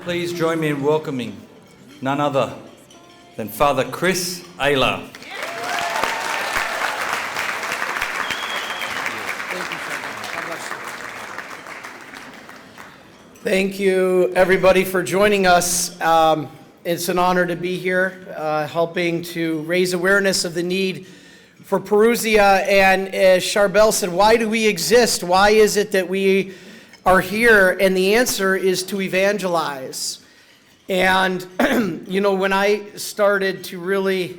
Please join me in welcoming none other than Father Chris Alar. Thank you, everybody, for joining us. It's an honor to be here, helping to raise awareness of the need for Parousia. And as Charbel said, why do we exist? Why is it that we are here? And the answer is to evangelize. And, you know, when I started to really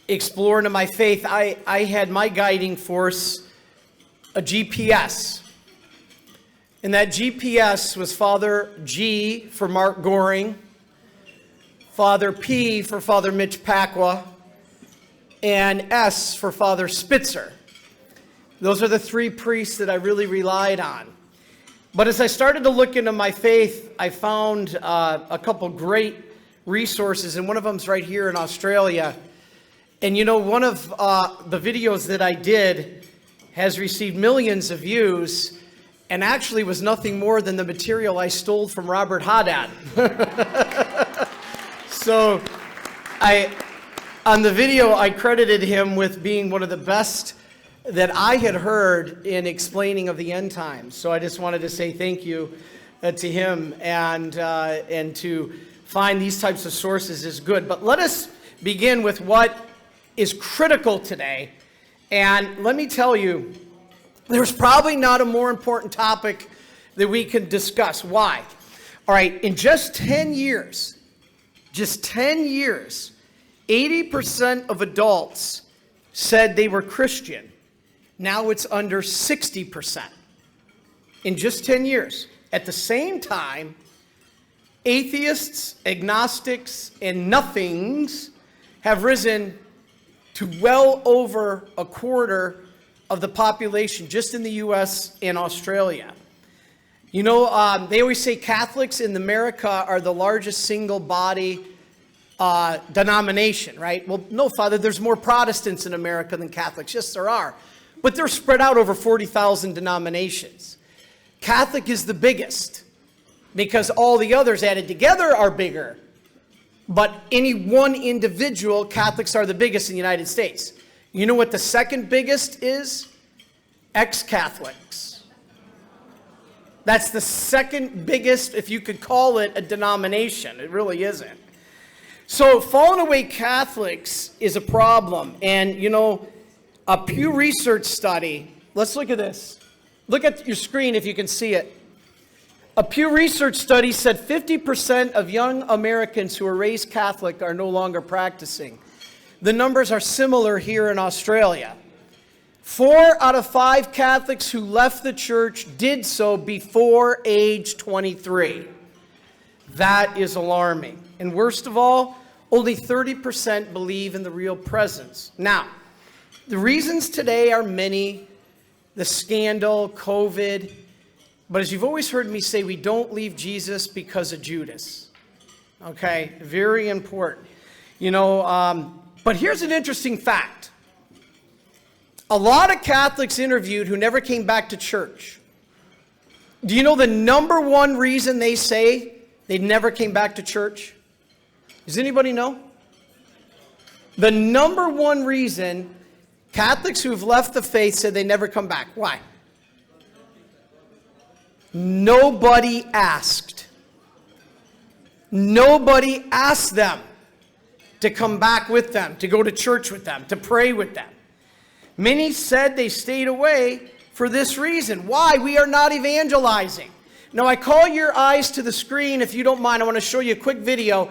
explore into my faith, I had my guiding force a GPS. And that GPS was Father G for Mark Goring, Father P for Father Mitch Pacwa, and S for Father Spitzer. Those are the three priests that I really relied on. But as I started to look into my faith, I found a couple great resources, and one of them's right here in Australia. And you know, one of the videos that I did has received millions of views, and actually was nothing more than the material I stole from Robert Haddad. So on the video, I credited him with being one of the best that I had heard in explaining of the end times. So I just wanted to say thank you to him, and to find these types of sources is good. But let us begin with what is critical today. And let me tell you, there's probably not a more important topic that we can discuss. Why? All right, in just 10 years, 80% of adults said they were Christian. Now it's under 60%. In just 10 years. At the same time, atheists, agnostics, and nothings have risen to well over a quarter of the population just in the U.S. and Australia. You know, they always say Catholics in America are the largest single body denomination, right? Well, no, Father, there's more Protestants in America than Catholics. Yes, there are. But they're spread out over 40,000 denominations. Catholic is the biggest because all the others added together are bigger. But any one individual, Catholics are the biggest in the United States. You know what the second biggest is? Ex-Catholics. That's the second biggest, if you could call it a denomination. It really isn't. So fallen away Catholics is a problem. And, you know, a Pew Research study, let's look at this. Look at your screen if you can see it. A Pew Research study said 50% of young Americans who are raised Catholic are no longer practicing. The numbers are similar here in Australia. 4 out of 5 Catholics who left the church did so before age 23. That is alarming. And worst of all, only 30% believe in the real presence. Now, the reasons today are many. The scandal, COVID. But as you've always heard me say, we don't leave Jesus because of Judas. Okay? Very important. You know, but here's an interesting fact. A lot of Catholics interviewed who never came back to church. Do you know the number one reason they say they never came back to church? Does anybody know? The number one reason Catholics who've left the faith said they never come back. Why? Nobody asked. Nobody asked them to come back with them, to go to church with them, to pray with them. Many said they stayed away for this reason. Why? We are not evangelizing. Now, I call your eyes to the screen, if you don't mind. I want to show you a quick video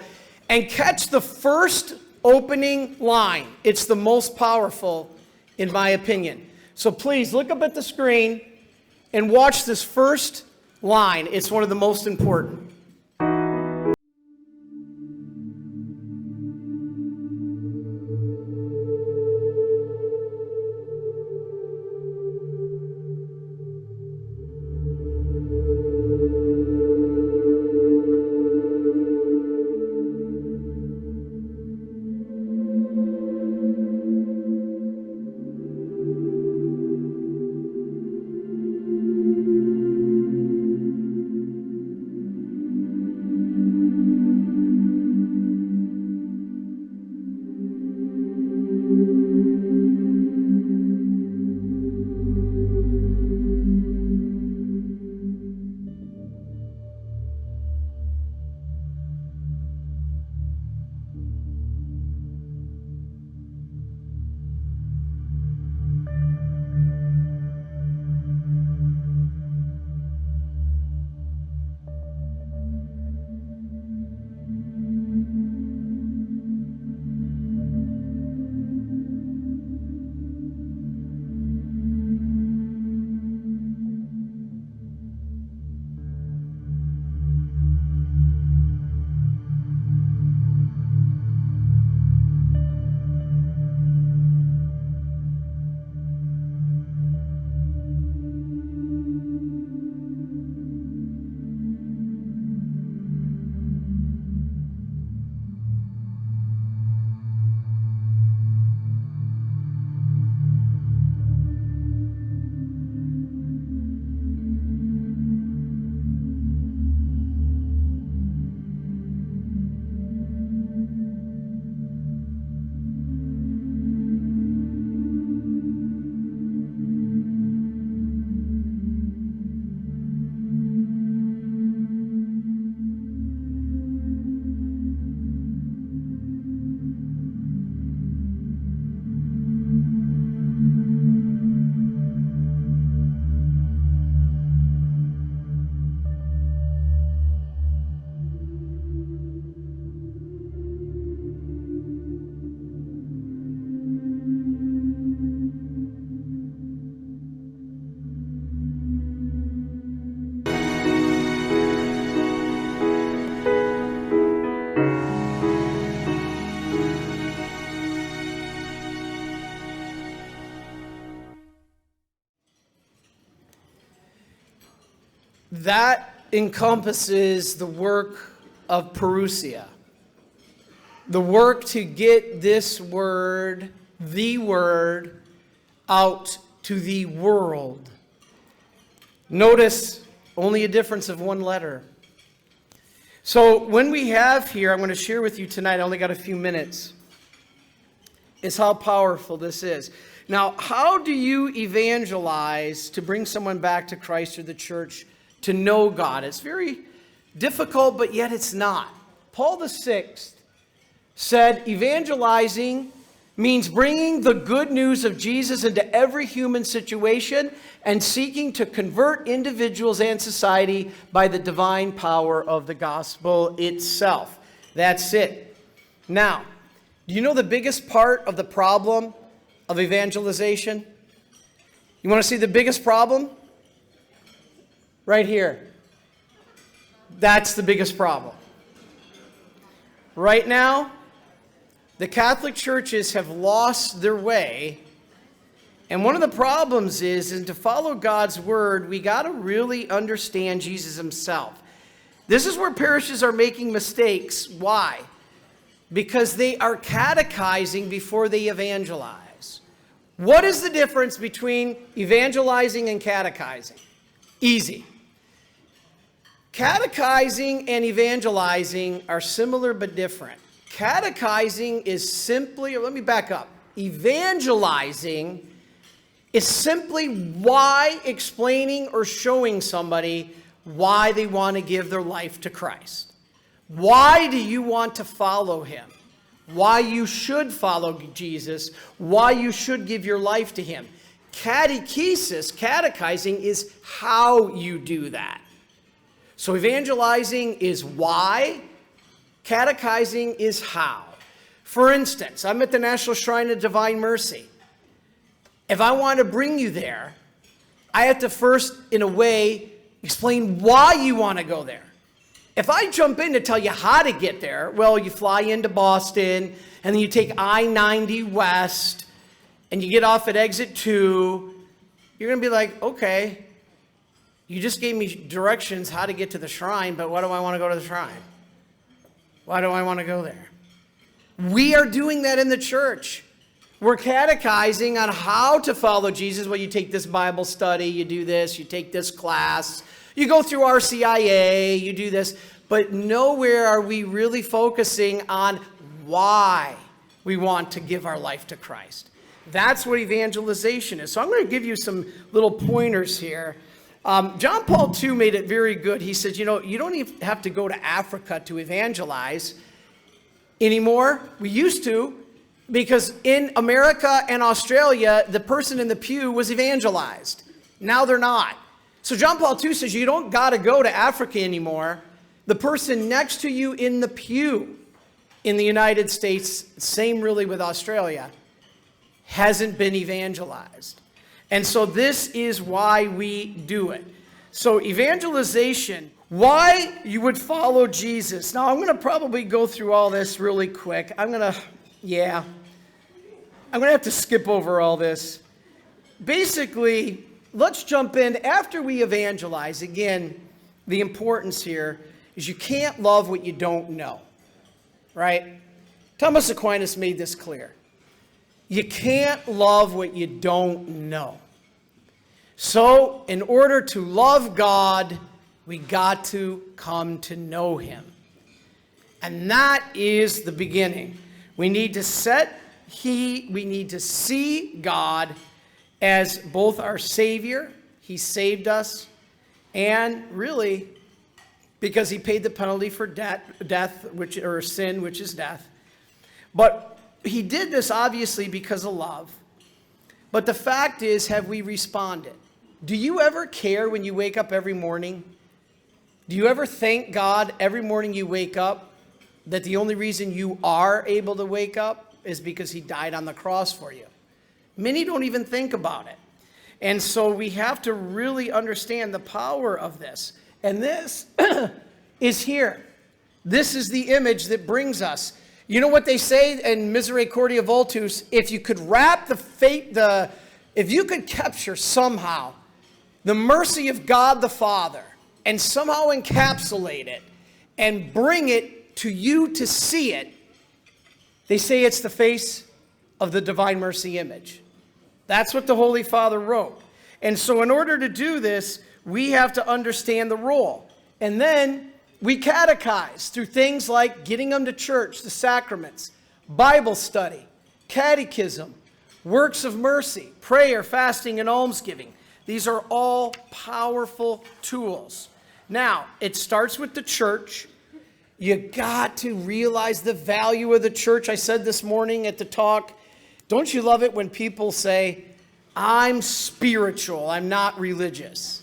and catch the first opening line. It's the most powerful, in my opinion. So please look up at the screen and watch this first line. It's one of the most important. that encompasses the work of Parousia. The work to get this word, the word, out to the world. Notice only a difference of one letter. So when we have here, I'm going to share with you tonight, I only got a few minutes, is how powerful this is. Now, how do you evangelize to bring someone back to Christ or the church to know God? It's very difficult, but yet it's not. Paul VI said evangelizing means bringing the good news of Jesus into every human situation and seeking to convert individuals and society by the divine power of the gospel itself. That's it. Now, do you know the biggest part of the problem of evangelization? You want to see the biggest problem? Right here. That's the biggest problem. Right now, the Catholic churches have lost their way. And one of the problems is to follow God's word, we got to really understand Jesus himself. This is where parishes are making mistakes. Why? Because they are catechizing before they evangelize. What is the difference between evangelizing and catechizing? Easy. Catechizing and evangelizing are similar but different. Catechizing is simply, let me back up. Evangelizing is simply why explaining or showing somebody why they want to give their life to Christ. Why do you want to follow him? Why you should follow Jesus? Why you should give your life to him? Catechesis, catechizing, is how you do that. So evangelizing is why. Catechizing is how. For instance, I'm at the National Shrine of Divine Mercy. If I want to bring you there, I have to first, in a way, explain why you want to go there. If I jump in to tell you how to get there, well, you fly into Boston, and then you take I-90 West, and you get off at exit 2, you're going to be like, okay, you just gave me directions how to get to the shrine, but why do I want to go to the shrine? Why do I want to go there? We are doing that in the church. We're catechizing on how to follow Jesus. Well, you take this Bible study, you do this, you take this class, you go through RCIA, you do this, but nowhere are we really focusing on why we want to give our life to Christ. That's what evangelization is. So I'm going to give you some little pointers here. John Paul II made it very good. He said, you don't even have to go to Africa to evangelize anymore. We used to, because in America and Australia, the person in the pew was evangelized. Now they're not. So John Paul II says you don't got to go to Africa anymore. The person next to you in the pew in the United States, same really with Australia, hasn't been evangelized. And so this is why we do it. So evangelization, why you would follow Jesus. Now I'm going to probably go through all this really quick. I'm going to have to skip over all this. Basically, let's jump in. After we evangelize, again, the importance here is you can't love what you don't know, right? Thomas Aquinas made this clear. You can't love what you don't know. So, in order to love God, we got to come to know him. And that is the beginning. We need to see God as both our Savior, he saved us, and really, because he paid the penalty for sin, which is death. But he did this obviously because of love. But the fact is, have we responded? Do you ever care when you wake up every morning? Do you ever thank God every morning you wake up that the only reason you are able to wake up is because he died on the cross for you? Many don't even think about it. And so we have to really understand the power of this. And this is here. This is the image that brings us. You know what they say in Misericordia Vultus? If you could wrap if you could capture somehow the mercy of God the Father and somehow encapsulate it and bring it to you to see it, they say it's the face of the divine mercy image. That's what the Holy Father wrote. And so in order to do this, we have to understand the role. And then we catechize through things like getting them to church, the sacraments, Bible study, catechism, works of mercy, prayer, fasting, and almsgiving. These are all powerful tools. Now, it starts with the church. You got to realize the value of the church. I said this morning at the talk, don't you love it when people say, I'm spiritual, I'm not religious?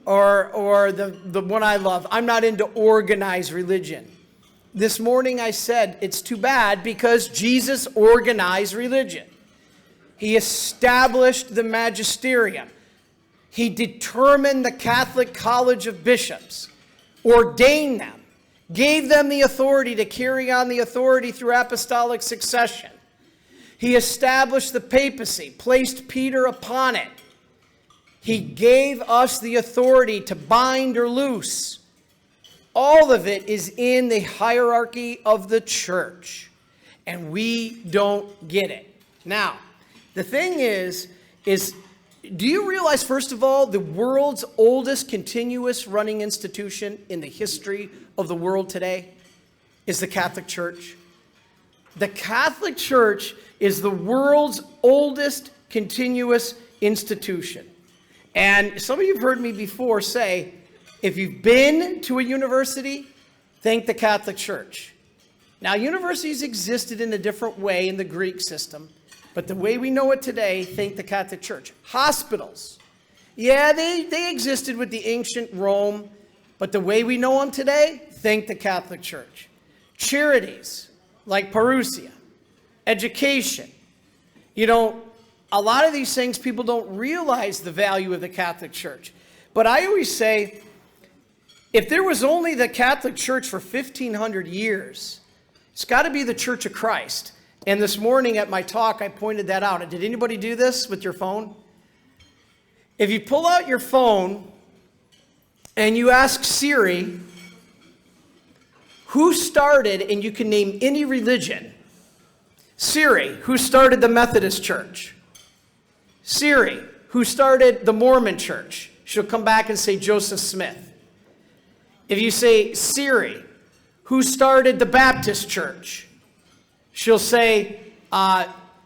Or the one I love, I'm not into organized religion. This morning I said it's too bad because Jesus organized religion. He established the magisterium. He determined the Catholic College of Bishops, ordained them, gave them the authority to carry on the authority through apostolic succession. He established the papacy, placed Peter upon it. He gave us the authority to bind or loose. All of it is in the hierarchy of the church, and we don't get it. Now, the thing is do you realize, first of all, the world's oldest continuous running institution in the history of the world today is the Catholic Church? The Catholic Church is the world's oldest continuous institution. And some of you have heard me before say, if you've been to a university, thank the Catholic Church. Now, universities existed in a different way in the Greek system, but the way we know it today, thank the Catholic Church. Hospitals, yeah, they existed with the ancient Rome, but the way we know them today, thank the Catholic Church. Charities, like Parousia, education. You know, a lot of these things, people don't realize the value of the Catholic Church. But I always say, if there was only the Catholic Church for 1,500 years, it's got to be the Church of Christ. And this morning at my talk, I pointed that out. Did anybody do this with your phone? If you pull out your phone and you ask Siri, who started, and you can name any religion. Siri, who started the Methodist Church? Siri, who started the Mormon Church? She'll come back and say Joseph Smith. If you say, Siri, who started the Baptist Church? She'll say,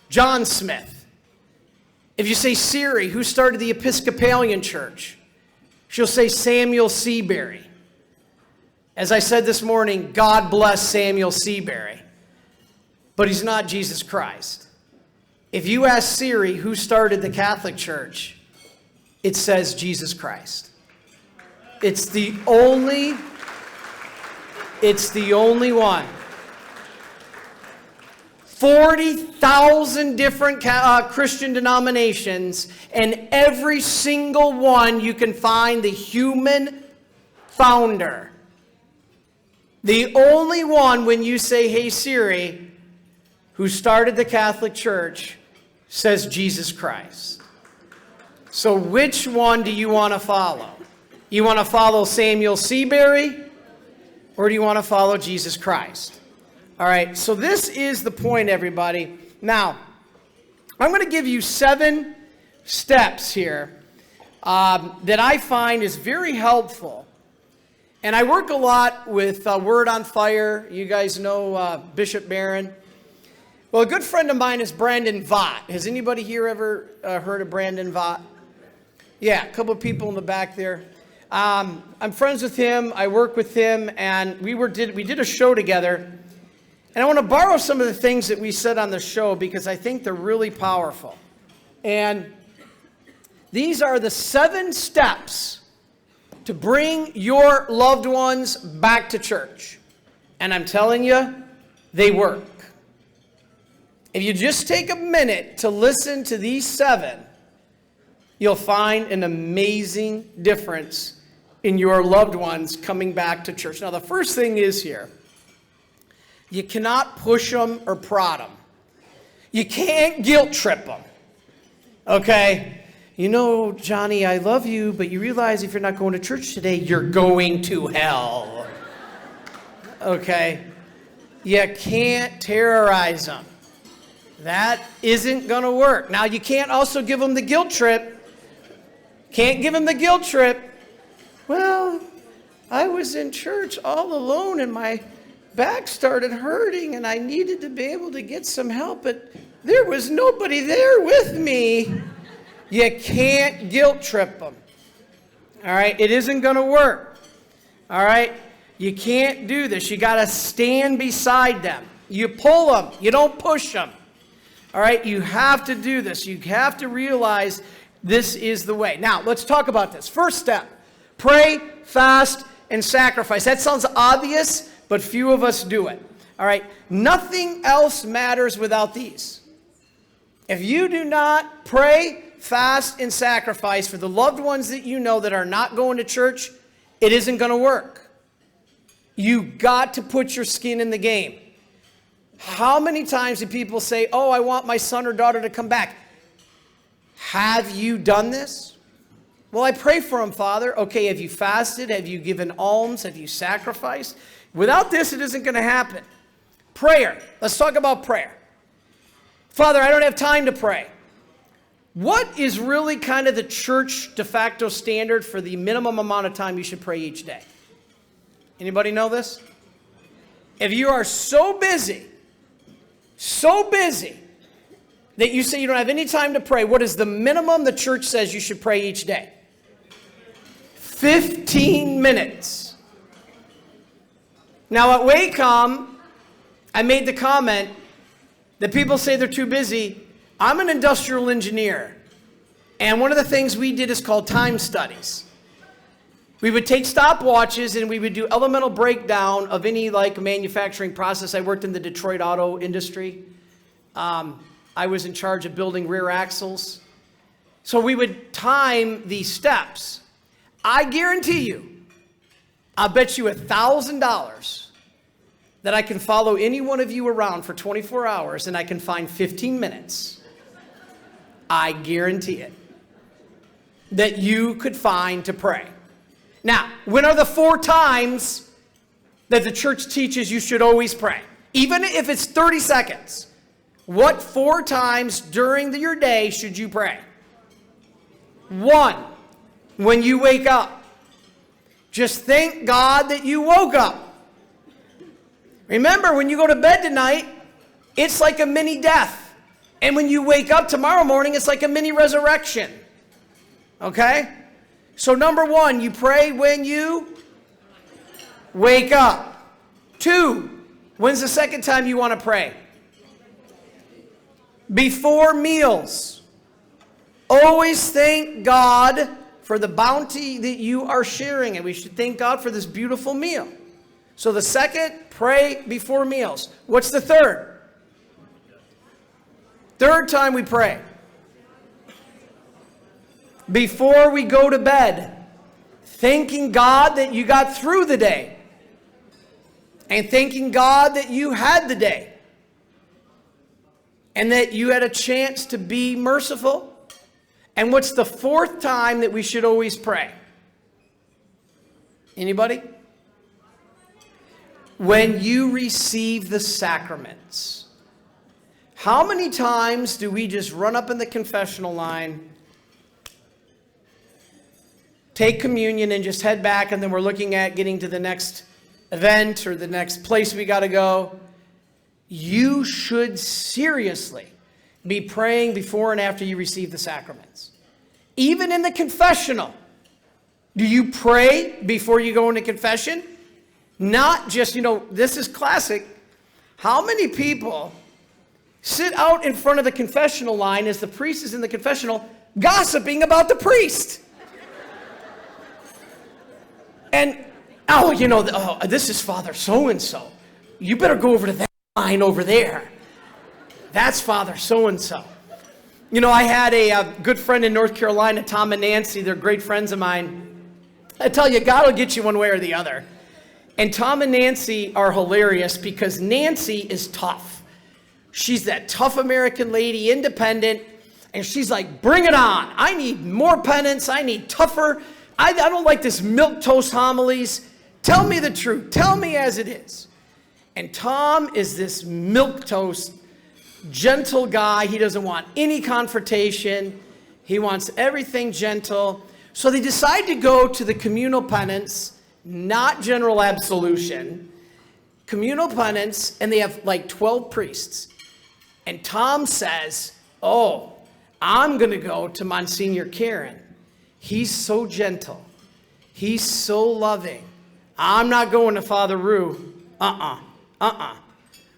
John Smith. If you say, Siri, who started the Episcopalian Church? She'll say, Samuel Seabury. As I said this morning, God bless Samuel Seabury. But he's not Jesus Christ. If you ask Siri who started the Catholic Church, it says Jesus Christ. It's the only one. 40,000 different Christian denominations, and every single one you can find the human founder. The only one, when you say, hey Siri, who started the Catholic Church, says Jesus Christ. So which one do you want to follow? You want to follow Samuel Seabury, or do you want to follow Jesus Christ? All right, so this is the point, everybody. Now, I'm going to give you 7 steps here that I find is very helpful. And I work a lot with Word on Fire. You guys know Bishop Barron. Well, a good friend of mine is Brandon Vaught. Has anybody here ever heard of Brandon Vaught? Yeah, a couple of people in the back there. I'm friends with him. I work with him, and we did a show together. And I want to borrow some of the things that we said on the show because I think they're really powerful. And these are the 7 steps to bring your loved ones back to church. And I'm telling you, they work. If you just take a minute to listen to these 7, you'll find an amazing difference in your loved ones coming back to church. Now, the first thing is here. You cannot push them or prod them. You can't guilt trip them. Okay? you know, Johnny, I love you, but you realize if you're not going to church today, you're going to hell. Okay? You can't terrorize them. That isn't going to work. Now, you can't also give them the guilt trip. Can't give them the guilt trip. Well, I was in church all alone and my back started hurting and I needed to be able to get some help, but there was nobody there with me. You can't guilt trip them. All right? It isn't going to work. All right? You can't do this. You got to stand beside them. You pull them. You don't push them. All right? You have to do this. You have to realize this is the way. Now, let's talk about this. First step, pray, fast, and sacrifice. That sounds obvious, but few of us do it. All right? Nothing else matters without these. If you do not pray, fast, and sacrifice for the loved ones that you know that are not going to church, it isn't going to work. You got to put your skin in the game. How many times do people say, oh, I want my son or daughter to come back? Have you done this? Well, I pray for them, Father. Okay, have you fasted? Have you given alms? Have you sacrificed? Without this, it isn't going to happen. Prayer. Let's talk about prayer. Father, I don't have time to pray. What is really kind of the church de facto standard for the minimum amount of time you should pray each day? Anybody know this? If you are so busy that you say you don't have any time to pray, what is the minimum the church says you should pray each day? 15 minutes. Now at Wacom, I made the comment that people say they're too busy. I'm an industrial engineer, and one of the things we did is called time studies. We would take stopwatches and we would do elemental breakdown of any manufacturing process. I worked in the Detroit auto industry. I was in charge of building rear axles. So we would time these steps. I guarantee you, I'll bet you $1,000 that I can follow any one of you around for 24 hours and I can find 15 minutes. I guarantee it. That you could find to pray. Now, when are the 4 times that the church teaches you should always pray? Even if it's 30 seconds. What 4 times during your day should you pray? 1, when you wake up. Just thank God that you woke up. Remember, when you go to bed tonight, it's like a mini death. And when you wake up tomorrow morning, it's like a mini resurrection. Okay? So number 1, you pray when you wake up. 2, when's the second time you want to pray? Before meals. Always thank God for the bounty that you are sharing, and we should thank God for this beautiful meal. So the second, pray before meals. What's the third? Third time we pray. Before we go to bed, thanking God that you got through the day, and thanking God that you had the day, and that you had a chance to be merciful. And what's the 4th time that we should always pray? Anybody? When you receive the sacraments. How many times do we just run up in the confessional line, take communion, and just head back, and then we're looking at getting to the next event or the next place we got to go? You should seriously be praying before and after you receive the sacraments. Even in the confessional. Do you pray before you go into confession? Not just, this is classic. How many people sit out in front of the confessional line as the priest is in the confessional gossiping about the priest? And, this is Father so-and-so. You better go over to that line over there. That's Father so-and-so. I had a good friend in North Carolina, Tom and Nancy. They're great friends of mine. I tell you, God will get you one way or the other. And Tom and Nancy are hilarious because Nancy is tough. She's that tough American lady, independent. And she's like, bring it on. I need more penance. I need tougher. I don't like this milquetoast homilies. Tell me the truth. Tell me as it is. And Tom is this milquetoast, gentle guy. He doesn't want any confrontation. He wants everything gentle. So they decide to go to the communal penance, not general absolution, communal penance, and they have like 12 priests. And Tom says, oh, I'm going to go to Monsignor Karen. He's so gentle. He's so loving. I'm not going to Father Rue.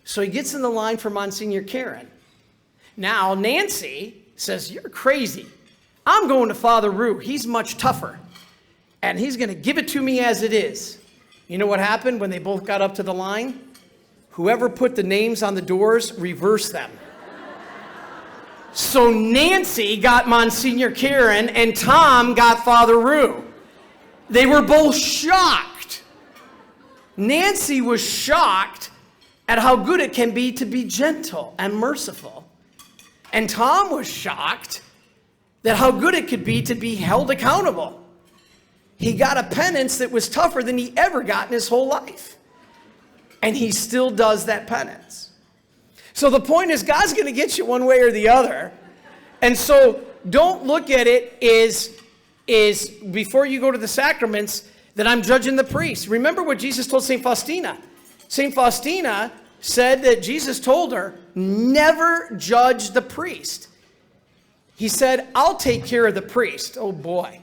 So he gets in the line for Monsignor Karen. Now, Nancy says, you're crazy. I'm going to Father Rue. He's much tougher. And he's going to give it to me as it is. You know what happened when they both got up to the line? Whoever put the names on the doors reversed them. So Nancy got Monsignor Karen and Tom got Father Rue. They were both shocked. Nancy was shocked at how good it can be to be gentle and merciful. And Tom was shocked at how good it could be to be held accountable. He got a penance that was tougher than he ever got in his whole life. And he still does that penance. So the point is, God's going to get you one way or the other. And so don't look at it as before you go to the sacraments that I'm judging the priest. Remember what Jesus told St. Faustina. St. Faustina said that Jesus told her, never judge the priest. He said, I'll take care of the priest. Oh boy,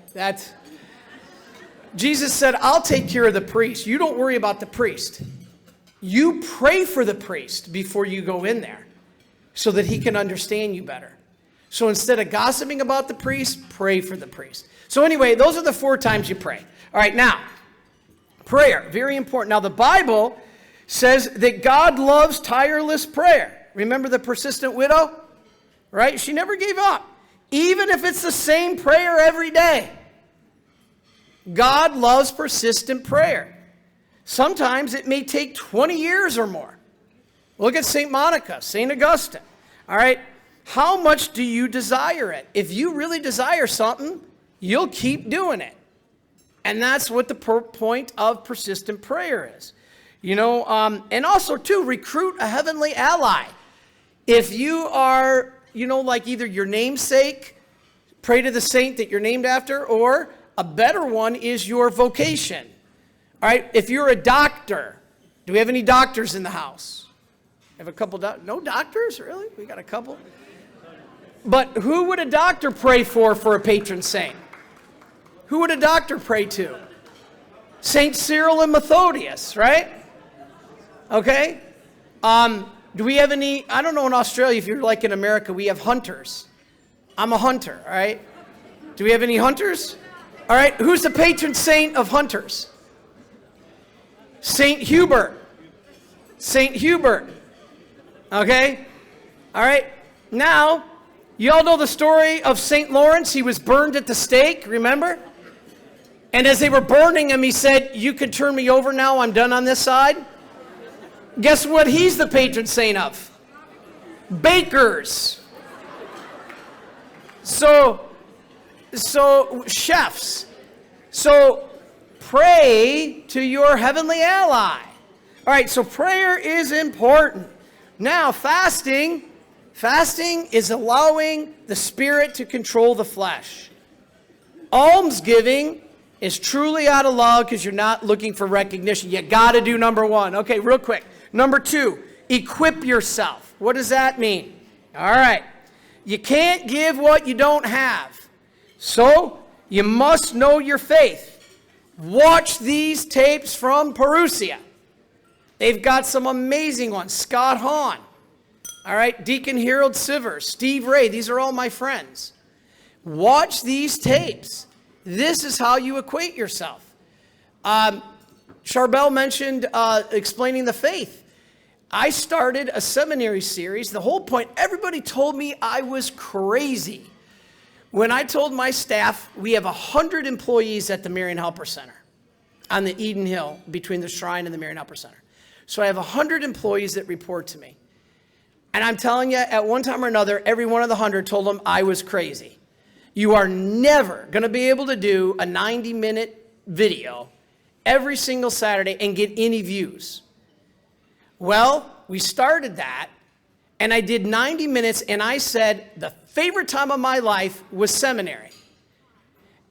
Jesus said, I'll take care of the priest. You don't worry about the priest. You pray for the priest before you go in there so that he can understand you better. So instead of gossiping about the priest, pray for the priest. So anyway, those are the 4 times you pray. All right, now, prayer, very important. Now, the Bible says that God loves tireless prayer. Remember the persistent widow? Right? She never gave up. Even if it's the same prayer every day. God loves persistent prayer. Sometimes it may take 20 years or more. Look at St. Monica, St. Augustine. All right, how much do you desire it? If you really desire something, you'll keep doing it. And that's what the point of persistent prayer is. You know, and also, too, recruit a heavenly ally. If you are, you know, like either your namesake, pray to the saint that you're named after, or a better one is your vocation. All right, if you're a doctor, do we have any doctors in the house? Have a couple, no doctors, really? We got a couple. But who would a doctor pray for a patron saint? Who would a doctor pray to? Saint Cyril and Methodius, right? Okay. Do we have any, I don't know in Australia, if you're like in America, we have hunters. I'm a hunter, all right? Do we have any hunters? All right, who's the patron saint of hunters? Saint Hubert. Saint Hubert. Okay? All right. Now, you all know the story of Saint Lawrence. He was burned at the stake, remember? And as they were burning him, he said, you could turn me over now. I'm done on this side. Guess what he's the patron saint of? Bakers. So chefs. So pray to your heavenly ally. All right, so prayer is important. Now, fasting is allowing the spirit to control the flesh. Almsgiving is truly out of love because you're not looking for recognition. You got to do number 1. Okay, real quick. Number 2, equip yourself. What does that mean? All right. You can't give what you don't have. So, you must know your faith. Watch these tapes from Parousia. They've got some amazing ones. Scott Hahn. All right, Deacon Harold Sivers, Steve Ray. These are all my friends. Watch these tapes. This is how you equate yourself. Charbel mentioned explaining the faith. I started a seminary series. The whole point, everybody told me I was crazy when I told my staff we have 100 employees at the Marian Helper Center on the Eden Hill between the Shrine and the Marian Helper Center. So I have 100 employees that report to me. And I'm telling you, at one time or another, every one of the 100 told them I was crazy. You are never going to be able to do a 90-minute video every single Saturday and get any views. Well, we started that, and I did 90 minutes, and I said the favorite time of my life was seminary.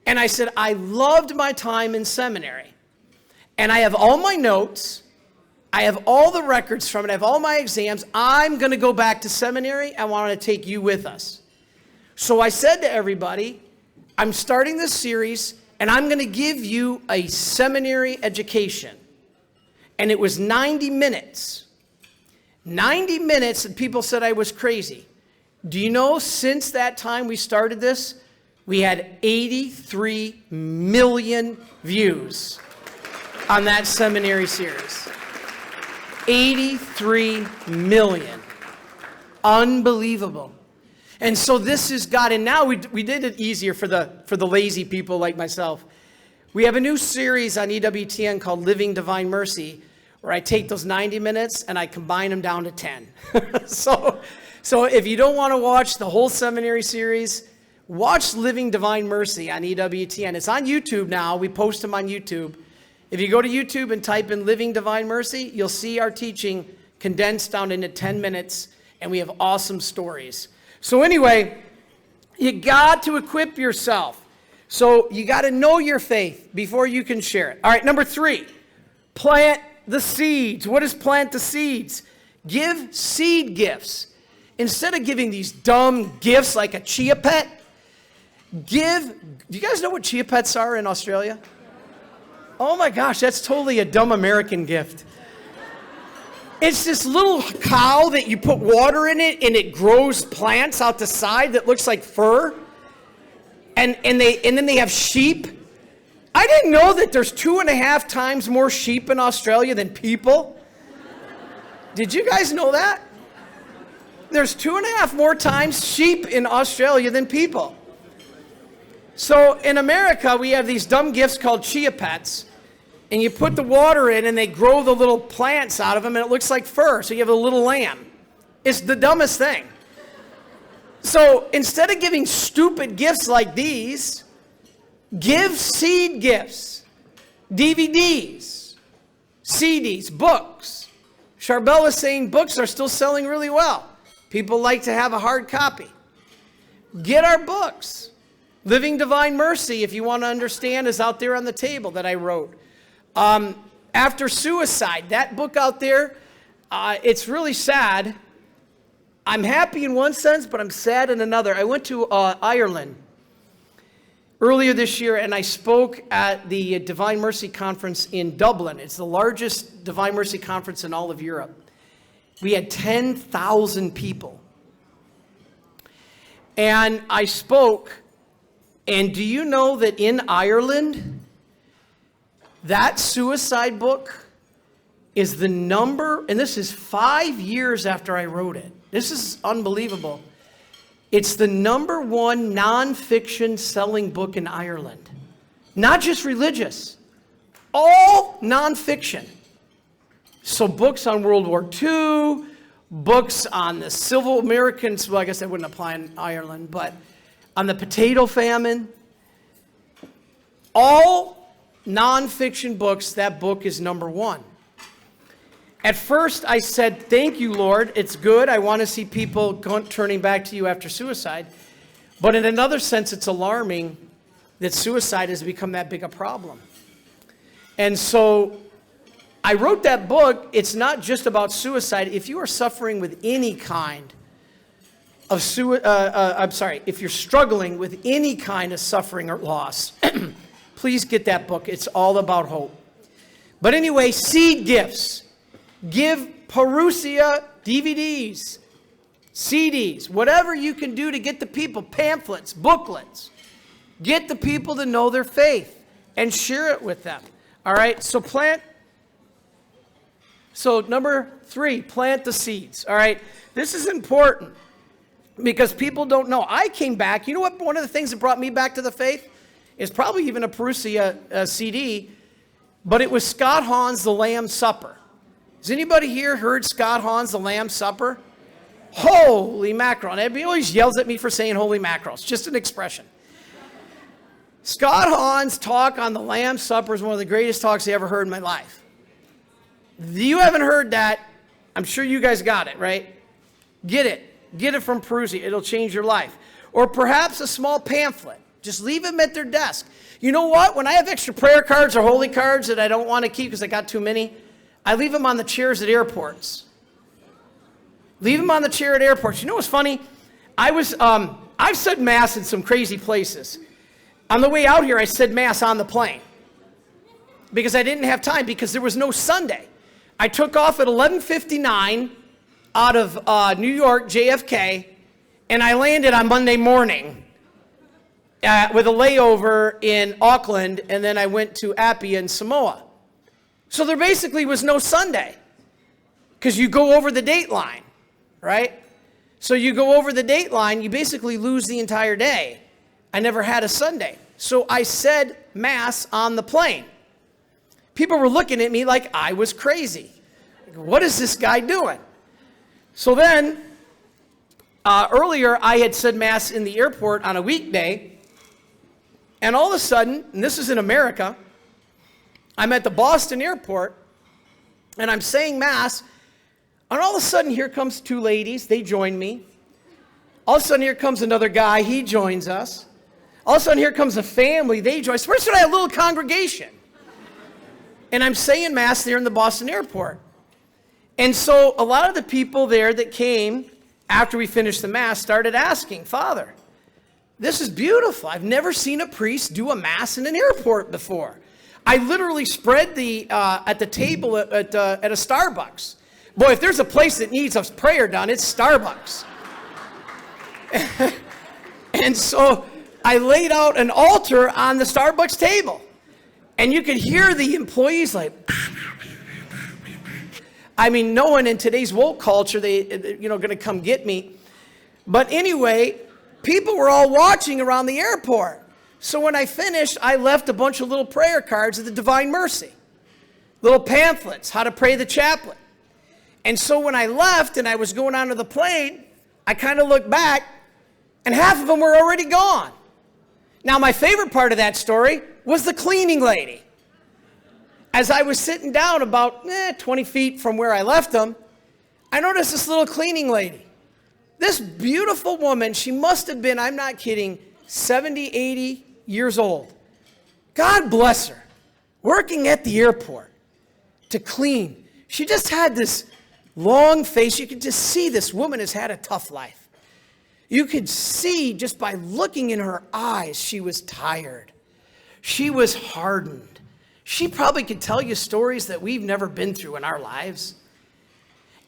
And I said I loved my time in seminary. And I have all my notes. I have all the records from it. I have all my exams. I'm going to go back to seminary. I want to take you with us. So I said to everybody, I'm starting this series, and I'm going to give you a seminary education. And it was 90 minutes. 90 minutes, and people said I was crazy. Do you know, since that time we started this, we had 83 million views on that seminary series. 83 million. Unbelievable. And so this is God. And now we did it easier for the lazy people like myself. We have a new series on EWTN called Living Divine Mercy, where I take those 90 minutes and I combine them down to 10. So if you don't want to watch the whole seminary series, watch Living Divine Mercy on EWTN. It's on YouTube now. We post them on YouTube. If you go to YouTube and type in Living Divine Mercy, you'll see our teaching condensed down into 10 minutes, and we have awesome stories. So anyway, you got to equip yourself. So you got to know your faith before you can share it. All right, number 3, plant the seeds. What is plant the seeds? Give seed gifts. Instead of giving these dumb gifts like a chia pet, do you guys know what chia pets are in Australia? Oh my gosh, that's totally a dumb American gift. It's this little cow that you put water in it and it grows plants out the side that looks like fur. And then they have sheep. I didn't know that there's 2.5 times more sheep in Australia than people. Did you guys know that? There's 2.5 more times sheep in Australia than people. So in America, we have these dumb gifts called chia pets. And you put the water in and they grow the little plants out of them and it looks like fur. So you have a little lamb. It's the dumbest thing. So instead of giving stupid gifts like these, give seed gifts, DVDs, CDs, books. Charbel is saying books are still selling really well. People like to have a hard copy. Get our books. Living Divine Mercy, if you want to understand, is out there on the table that I wrote. After Suicide, that book out there, it's really sad. I'm happy in one sense, but I'm sad in another. I went to Ireland earlier this year, and I spoke at the Divine Mercy Conference in Dublin. It's the largest Divine Mercy conference in all of Europe. We had 10,000 people. And I spoke, and do you know that in Ireland, that suicide book is the number, and this is 5 years after I wrote it. This is unbelievable. It's the number 1 nonfiction selling book in Ireland. Not just religious, all nonfiction. So books on World War II, books on the Civil Americans, well, I guess that wouldn't apply in Ireland, but on the potato famine, all nonfiction books, that book is number 1. At first, I said, thank you, Lord. It's good. I want to see people turning back to you after suicide. But in another sense, it's alarming that suicide has become that big a problem. And so I wrote that book. It's not just about suicide. If you are suffering with any kind of if you're struggling with any kind of suffering or loss, please get that book. It's all about hope. But anyway, seed gifts. Give Parousia DVDs, CDs, whatever you can do to get the people, pamphlets, booklets. Get the people to know their faith and share it with them. All right, so number 3, plant the seeds. All right, this is important because people don't know. I came back, you know what, one of the things that brought me back to the faith is probably even a Parousia CD, but it was Scott Hahn's The Lamb's Supper. Has anybody here heard Scott Hahn's The Lamb's Supper? Holy mackerel. And everybody always yells at me for saying holy mackerel. It's just an expression. Scott Hahn's talk on the Lamb's Supper is one of the greatest talks I ever heard in my life. If you haven't heard that, I'm sure you guys got it, right? Get it. Get it from Parousia. It'll change your life. Or perhaps a small pamphlet. Just leave them at their desk. You know what? When I have extra prayer cards or holy cards that I don't want to keep because I got too many, I leave them on the chairs at airports. Leave them on the chair at airports. You know what's funny? I've said Mass in some crazy places. On the way out here, I said Mass on the plane because I didn't have time because there was no Sunday. I took off at 11:59 out of New York, JFK, and I landed on Monday morning with a layover in Auckland, and then I went to Apia in Samoa. So there basically was no Sunday because you go over the date line, right? So you go over the date line, you basically lose the entire day. I never had a Sunday. So I said Mass on the plane. People were looking at me like I was crazy. What is this guy doing? So then, earlier I had said Mass in the airport on a weekday, and all of a sudden, and this is in America, I'm at the Boston airport, and I'm saying Mass, and all of a sudden here comes two ladies, they join me. All of a sudden here comes another guy, he joins us. All of a sudden here comes a family, they join us. First I had a little congregation. And I'm saying Mass there in the Boston airport. And so a lot of the people there that came after we finished the Mass started asking, Father, this is beautiful. I've never seen a priest do a Mass in an airport before. I literally spread at the table at a Starbucks. Boy, if there's a place that needs a prayer done, it's Starbucks. And so I laid out an altar on the Starbucks table. And you could hear the employees like, I mean, no one in today's woke culture, going to come get me. But anyway, people were all watching around the airport. So when I finished, I left a bunch of little prayer cards of the Divine Mercy. Little pamphlets, how to pray the chaplet. And so when I left and I was going onto the plane, I kind of looked back, and half of them were already gone. Now, my favorite part of that story was the cleaning lady. As I was sitting down about 20 feet from where I left them, I noticed this little cleaning lady. This beautiful woman, she must have been, I'm not kidding, 70, 80 years old. God bless her, working at the airport to clean. She just had this long face. You could just see this woman has had a tough life. You could see just by looking in her eyes, she was tired. She was hardened. She probably could tell you stories that we've never been through in our lives.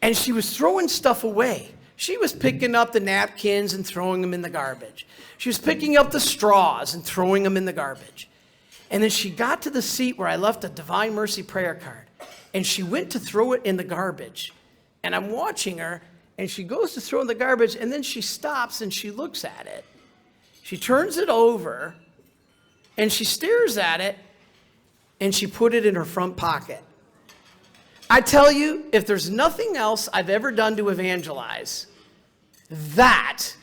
And she was throwing stuff away. She was picking up the napkins and throwing them in the garbage. She was picking up the straws and throwing them in the garbage. And then she got to the seat where I left a Divine Mercy prayer card. And she went to throw it in the garbage. And I'm watching her, and she goes to throw in the garbage, and then she stops and she looks at it. She turns it over, and she stares at it, and she put it in her front pocket. I tell you, if there's nothing else I've ever done to evangelize, that,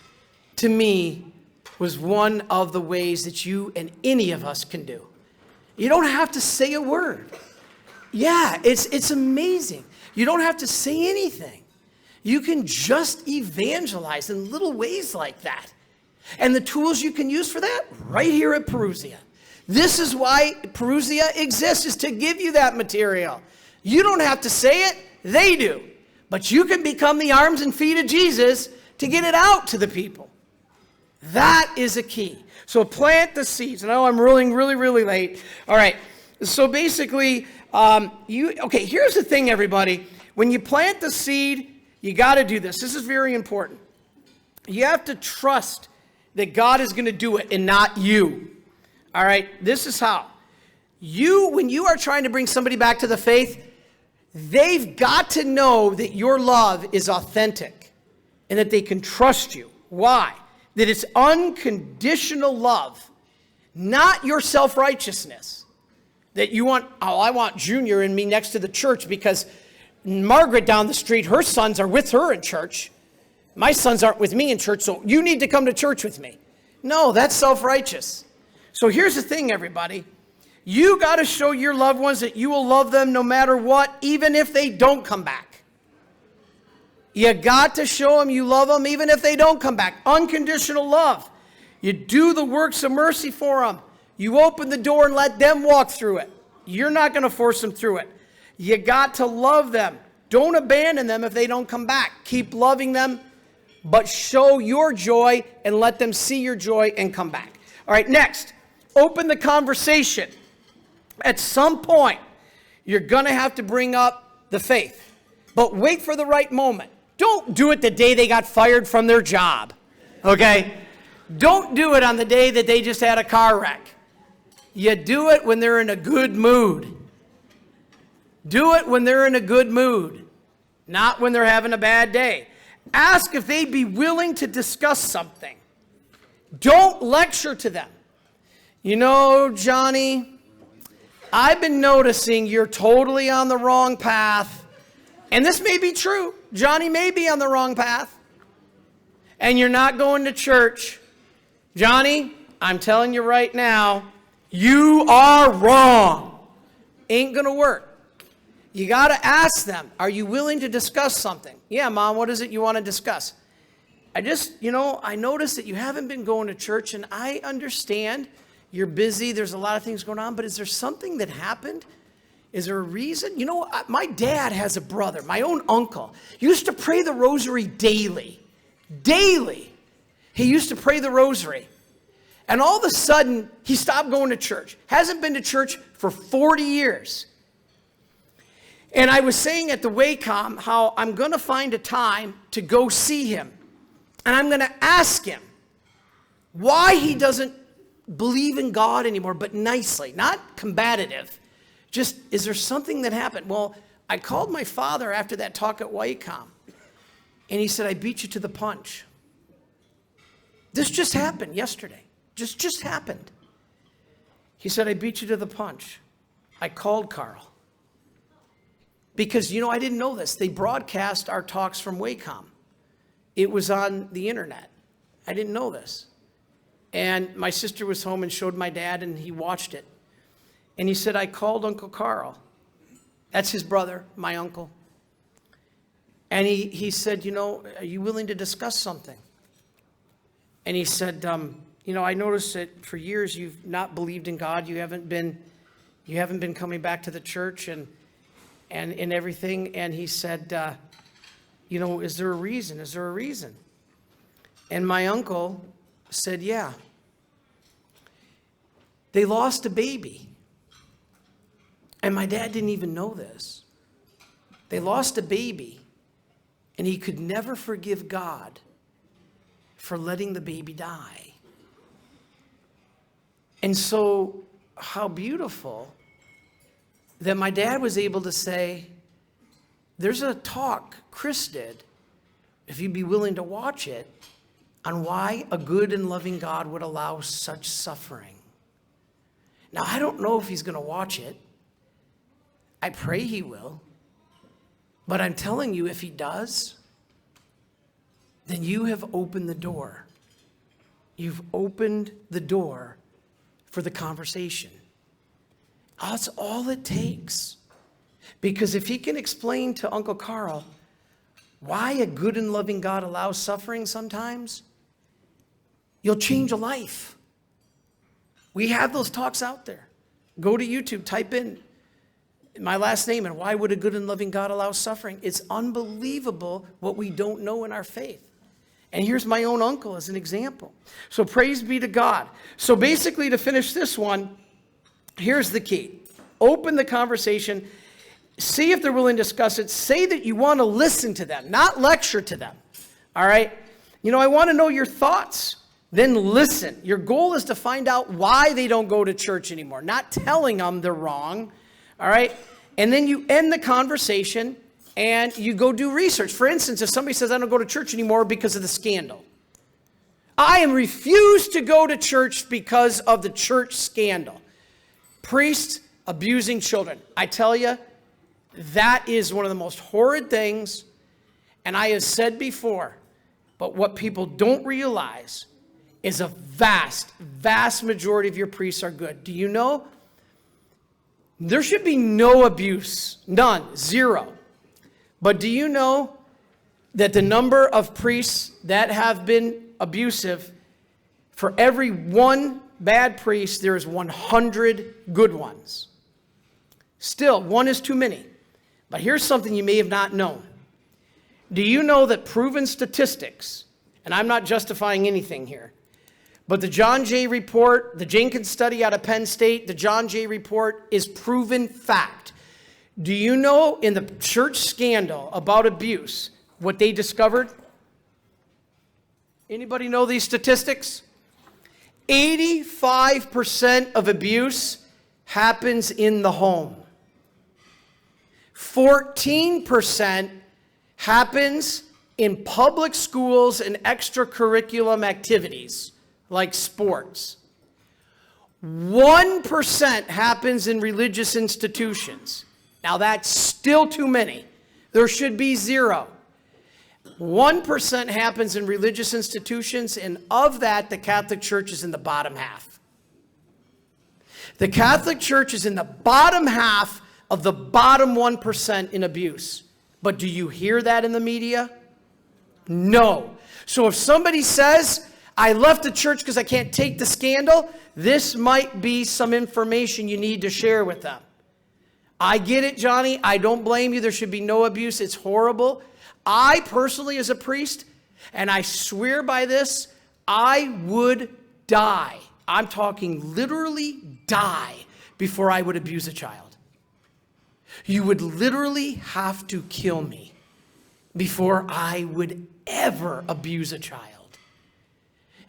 to me, was one of the ways that you and any of us can do. You don't have to say a word. Yeah, it's amazing. You don't have to say anything. You can just evangelize in little ways like that. And the tools you can use for that, right here at Parousia. This is why Parousia exists, is to give you that material. You don't have to say it, they do. But you can become the arms and feet of Jesus to get it out to the people. That is a key. So plant the seeds. I know I'm rolling really late. All right. So basically, here's the thing, everybody. When you plant the seed, you got to do this. This is very important. You have to trust that God is going to do it and not you. All right. This is how. When you are trying to bring somebody back to the faith, they've got to know that your love is authentic and that they can trust you. Why? That it's unconditional love, not your self-righteousness. That you want, I want Junior and me next to the church because Margaret down the street, her sons are with her in church. My sons aren't with me in church, so you need to come to church with me. No, that's self-righteous. So here's the thing, everybody. You got to show your loved ones that you will love them no matter what, even if they don't come back. You got to show them you love them even if they don't come back. Unconditional love. You do the works of mercy for them. You open the door and let them walk through it. You're not going to force them through it. You got to love them. Don't abandon them if they don't come back. Keep loving them, but show your joy and let them see your joy and come back. All right, next, open the conversation. At some point, you're going to have to bring up the faith, but wait for the right moment. Don't do it the day they got fired from their job, okay? Don't do it on the day that they just had a car wreck. You do it when they're in a good mood. Do it when they're in a good mood, not when they're having a bad day. Ask if they'd be willing to discuss something. Don't lecture to them. You know, Johnny, I've been noticing you're totally on the wrong path. And this may be true. Johnny may be on the wrong path. And you're not going to church. Johnny, I'm telling you right now, you are wrong. Ain't going to work. You got to ask them, are you willing to discuss something? Yeah, Mom, what is it you want to discuss? I noticed that you haven't been going to church, and I understand you're busy. There's a lot of things going on, but is there something that happened? Is there a reason? You know, my dad has a brother, my own uncle. He used to pray the rosary daily. Daily. He used to pray the rosary. And all of a sudden, he stopped going to church. Hasn't been to church for 40 years. And I was saying at the Wacom how I'm going to find a time to go see him. And I'm going to ask him why he doesn't believe in God anymore, but nicely, not combative. Just, is there something that happened? Well, I called my father after that talk at Wacom. And he said, I beat you to the punch. This just happened yesterday. Just happened. He said, I beat you to the punch. I called Carl. Because, I didn't know this. They broadcast our talks from Wacom. It was on the internet. I didn't know this. And my sister was home and showed my dad, and he watched it. And he said, I called Uncle Carl. That's his brother, my uncle. And he said, are you willing to discuss something? And he said, I noticed that for years you've not believed in God. You haven't been coming back to the church and everything. And he said, is there a reason? Is there a reason? And my uncle said, yeah. They lost a baby. And my dad didn't even know this. They lost a baby, and he could never forgive God for letting the baby die. And so, how beautiful that my dad was able to say, there's a talk Chris did, if you'd be willing to watch it, on why a good and loving God would allow such suffering. Now, I don't know if he's going to watch it. I pray he will. But I'm telling you, if he does, then you have opened the door. You've opened the door for the conversation. That's all it takes. Because if he can explain to Uncle Carl why a good and loving God allows suffering sometimes, you'll change a life. We have those talks out there. Go to YouTube, type in my last name and why would a good and loving God allow suffering? It's unbelievable what we don't know in our faith. And here's my own uncle as an example. So praise be to God. So basically, to finish this one, here's the key. Open the conversation. See if they're willing to discuss it. Say that you want to listen to them, not lecture to them. All right? I want to know your thoughts. Then listen. Your goal is to find out why they don't go to church anymore, not telling them they're wrong. All right? And then you end the conversation and you go do research. For instance, if somebody says, I don't go to church anymore because of the scandal. I am refused to go to church because of the church scandal. Priests abusing children. I tell you, that is one of the most horrid things. And I have said before, But what people don't realize is a vast, vast majority of your priests are good. Do you know? There should be no abuse. None. Zero. But do you know that the number of priests that have been abusive, for every one bad priest, there is 100 good ones. Still, one is too many. But here's something you may have not known. Do you know that proven statistics, and I'm not justifying anything here, but the John Jay report, the Jenkins study out of Penn State, the John Jay report is proven fact. Do you know in the church scandal about abuse, what they discovered? Anybody know these statistics? 85% of abuse happens in the home. 14% happens in public schools and extracurriculum activities like sports. 1% happens in religious institutions. Now that's still too many. There should be 0. 1% happens in religious institutions, and of that, the Catholic Church is in the bottom half. The Catholic Church is in the bottom half of the bottom 1% in abuse. But do you hear that in the media? No. So if somebody says, I left the church because I can't take the scandal, this might be some information you need to share with them. I get it, Johnny. I don't blame you. There should be no abuse. It's horrible. I personally, as a priest, and I swear by this, I would die. I'm talking literally die before I would abuse a child. You would literally have to kill me before I would ever abuse a child.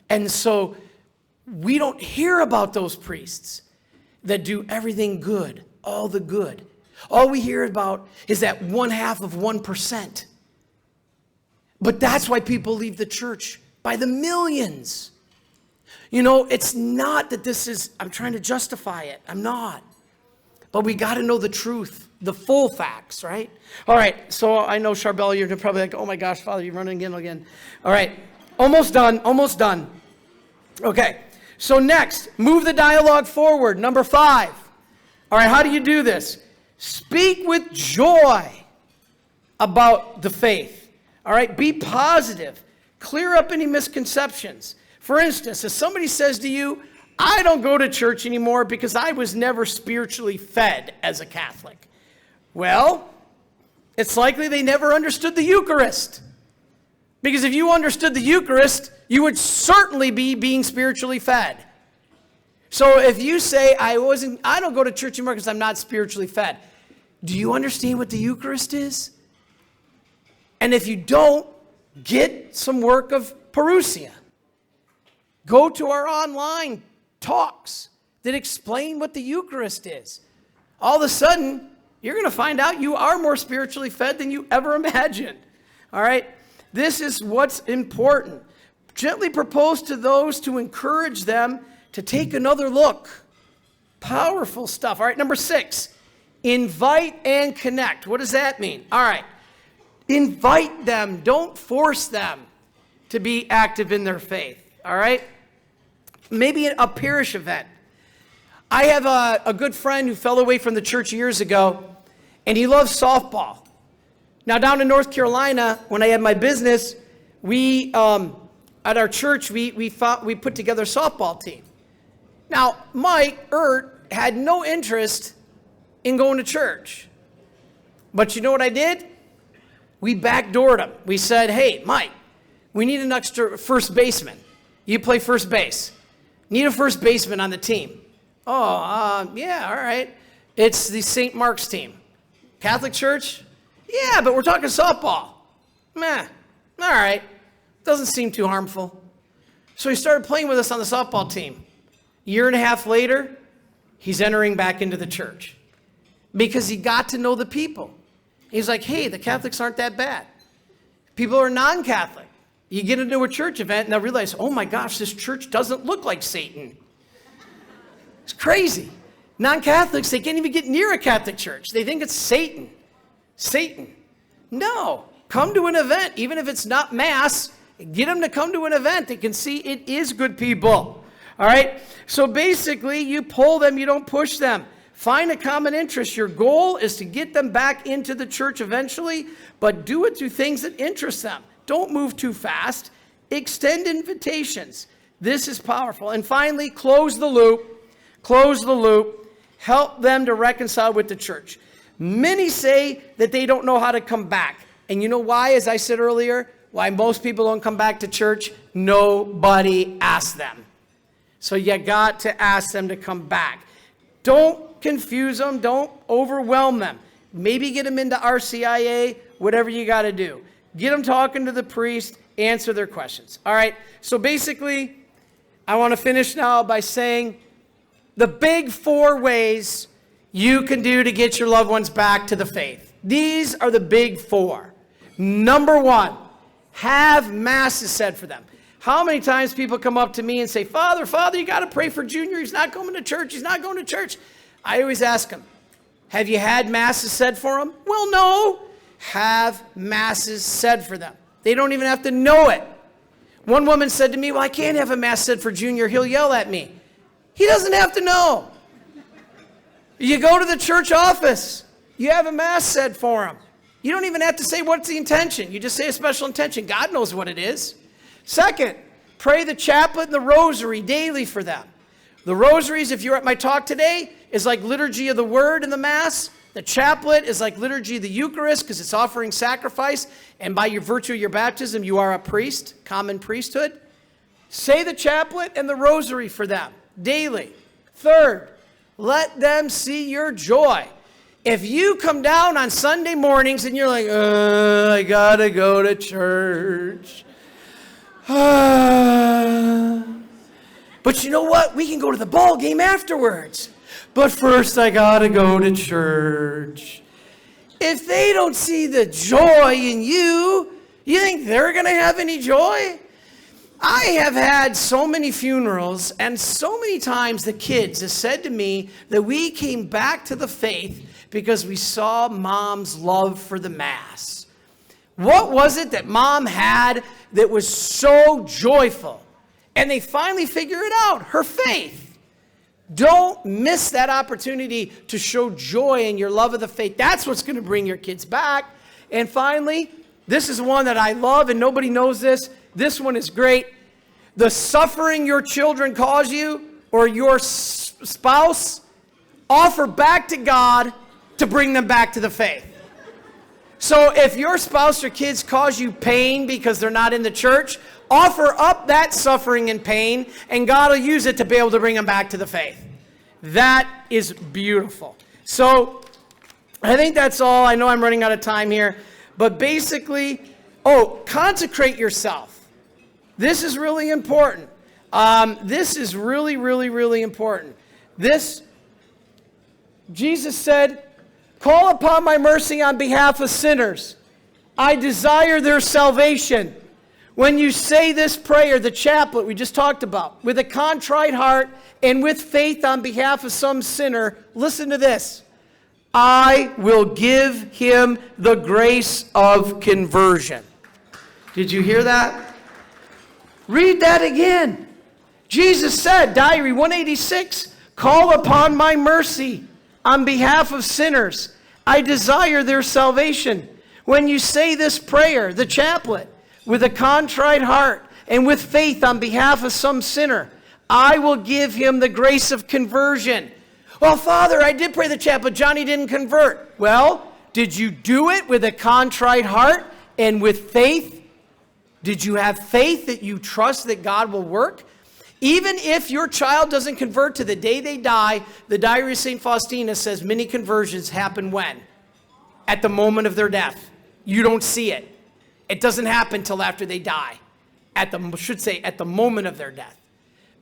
And so we don't hear about those priests that do everything good, all the good. All we hear about is that 1/2 of 1%. But that's why people leave the church by the millions. You know, it's not that this is, I'm trying to justify it. I'm not. But we got to know the truth, the full facts, right? All right, so I know, Charbel, you're probably like, oh my gosh, Father, you're running again. All right, almost done. Okay, so next, move the dialogue forward. Number 5. All right, how do you do this? Speak with joy about the faith. All right, be positive. Clear up any misconceptions. For instance, if somebody says to you, I don't go to church anymore because I was never spiritually fed as a Catholic. Well, it's likely they never understood the Eucharist. Because if you understood the Eucharist, you would certainly be being spiritually fed. So if you say, I don't go to church anymore because I'm not spiritually fed, do you understand what the Eucharist is? And if you don't, get some work of Parousia. Go to our online talks that explain what the Eucharist is. All of a sudden, you're going to find out you are more spiritually fed than you ever imagined. All right? This is what's important. Gently propose to those to encourage them to take another look. Powerful stuff. All right, number 6, invite and connect. What does that mean? All right, invite them. Don't force them to be active in their faith. All right? Maybe a parish event. I have a good friend who fell away from the church years ago, and he loves softball. Now, down in North Carolina, when I had my business, we at our church, we put together a softball team. Now, Mike had no interest in going to church. But you know what I did? We backdoored him. We said, hey, Mike, we need an extra first baseman. You play first base. Need a first baseman on the team. Oh, yeah, all right. It's the St. Mark's team. Catholic church? Yeah, but we're talking softball. Meh, all right. Doesn't seem too harmful. So he started playing with us on the softball team. A year and a half later, he's entering back into the church because he got to know the people. He's like, hey, the Catholics aren't that bad. People are non-Catholic. You get into a church event and they'll realize, oh my gosh, this church doesn't look like Satan. It's crazy. Non-Catholics, they can't even get near a Catholic church. They think it's Satan. Satan. No. Come to an event, even if it's not Mass, Get them to come to an event. They can see it is good people. All right? So basically, you pull them, you don't push them. Find a common interest. Your goal is to get them back into the church eventually, but do it through things that interest them. Don't move too fast. Extend invitations. This is powerful. And finally, close the loop. Close the loop. Help them to reconcile with the church. Many say that they don't know how to come back. And you know why, as I said earlier, why most people don't come back to church? Nobody asked them. So you got to ask them to come back. Don't confuse them. Don't overwhelm them. Maybe get them into RCIA, whatever you got to do. Get them talking to the priest, answer their questions. All right, so basically, I want to finish now by saying the big 4 ways you can do to get your loved ones back to the faith. These are the big 4. Number 1, have masses said for them. How many times people come up to me and say, Father, you got to pray for Junior. He's not going to church. He's not going to church. I always ask them, have you had masses said for them? Well, no. Have masses said for them. They don't even have to know it. One woman said to me, well, I can't have a mass said for Junior. He'll yell at me. He doesn't have to know. You go to the church office. You have a mass said for him. You don't even have to say what's the intention. You just say a special intention. God knows what it is. Second, pray the chaplet and the rosary daily for them. The rosaries, if you're at my talk today, is like liturgy of the word in the Mass. The chaplet is like liturgy of the Eucharist because it's offering sacrifice. And by your virtue of your baptism, you are a priest, common priesthood. Say the chaplet and the rosary for them daily. Third, let them see your joy. If you come down on Sunday mornings and you're like, I gotta go to church. But you know what? We can go to the ball game afterwards. But first I gotta go to church. If they don't see the joy in you, you think they're gonna have any joy? I have had so many funerals, and so many times the kids have said to me that we came back to the faith because we saw Mom's love for the Mass. What was it that Mom had that was so joyful? And they finally figure it out, her faith. Don't miss that opportunity to show joy in your love of the faith. That's what's going to bring your kids back. And finally, this is one that I love, and nobody knows this. This one is great. The suffering your children cause you or your spouse, offer back to God to bring them back to the faith. So if your spouse or kids cause you pain because they're not in the church, offer up that suffering and pain, and God will use it to be able to bring them back to the faith. That is beautiful. So I think that's all. I know I'm running out of time here. But basically, consecrate yourself. This is really important. This is really, really, really important. Jesus said, call upon my mercy on behalf of sinners. I desire their salvation. When you say this prayer, the chaplet we just talked about, with a contrite heart and with faith on behalf of some sinner, listen to this. I will give him the grace of conversion. Did you hear that? Read that again. Jesus said, Diary 186, call upon my mercy on behalf of sinners. I desire their salvation. When you say this prayer, the chaplet, with a contrite heart and with faith on behalf of some sinner, I will give him the grace of conversion. Well, Father, I did pray the chaplet. Johnny didn't convert. Well, did you do it with a contrite heart and with faith? Did you have faith that you trust that God will work? Even if your child doesn't convert to the day they die, the Diary of St. Faustina says many conversions happen when? At the moment of their death. You don't see it. It doesn't happen till after they die. At the moment of their death.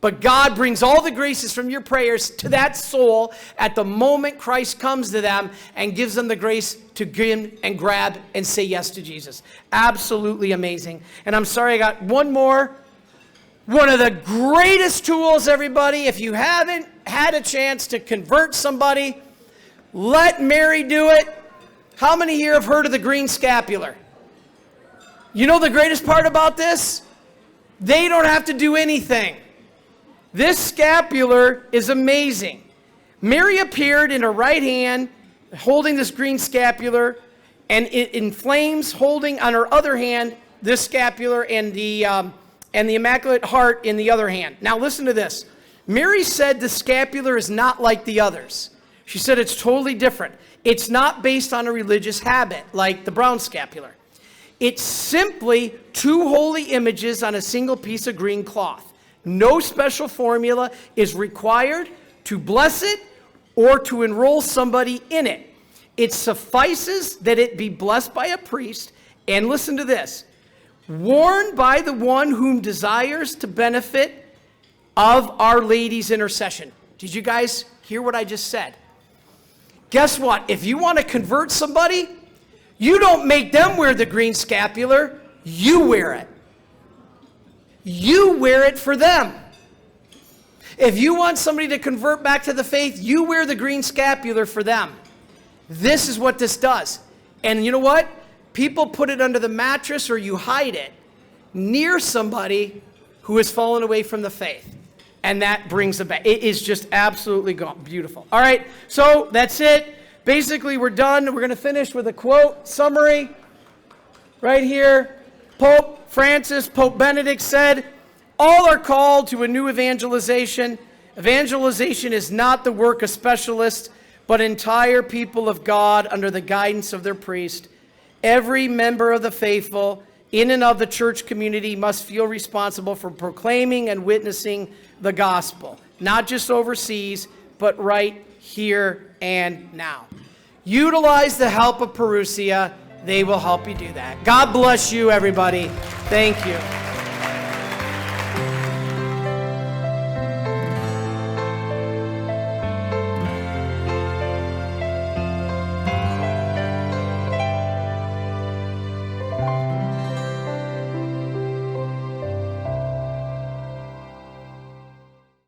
But God brings all the graces from your prayers to that soul at the moment Christ comes to them and gives them the grace to give and grab and say yes to Jesus. Absolutely amazing. And I'm sorry I got one more. One of the greatest tools, everybody, if you haven't had a chance to convert somebody, let Mary do it. How many here have heard of the green scapular? You know the greatest part about this? They don't have to do anything. This scapular is amazing. Mary appeared in her right hand, holding this green scapular, and it in flames, holding on her other hand this scapular and the Immaculate Heart in the other hand. Now listen to this. Mary said the scapular is not like the others. She said it's totally different. It's not based on a religious habit like the brown scapular. It's simply two holy images on a single piece of green cloth. No special formula is required to bless it or to enroll somebody in it. It suffices that it be blessed by a priest, and listen to this, worn by the one whom desires to benefit of Our Lady's intercession. Did you guys hear what I just said? Guess what? If you want to convert somebody, you don't make them wear the green scapular, you wear it. You wear it for them. If you want somebody to convert back to the faith, you wear the green scapular for them. This is what this does. And you know what? People put it under the mattress or you hide it near somebody who has fallen away from the faith. And that brings them back. It is just absolutely beautiful. All right, so that's it. Basically, we're done. We're going to finish with a quote summary right here. Pope Francis, Pope Benedict said, all are called to a new evangelization. Evangelization is not the work of specialists, but entire people of God under the guidance of their priest. Every member of the faithful in and of the church community must feel responsible for proclaiming and witnessing the gospel, not just overseas, but right here and now. Utilize the help of Parousia. They will help you do that. God bless you, everybody. Thank you.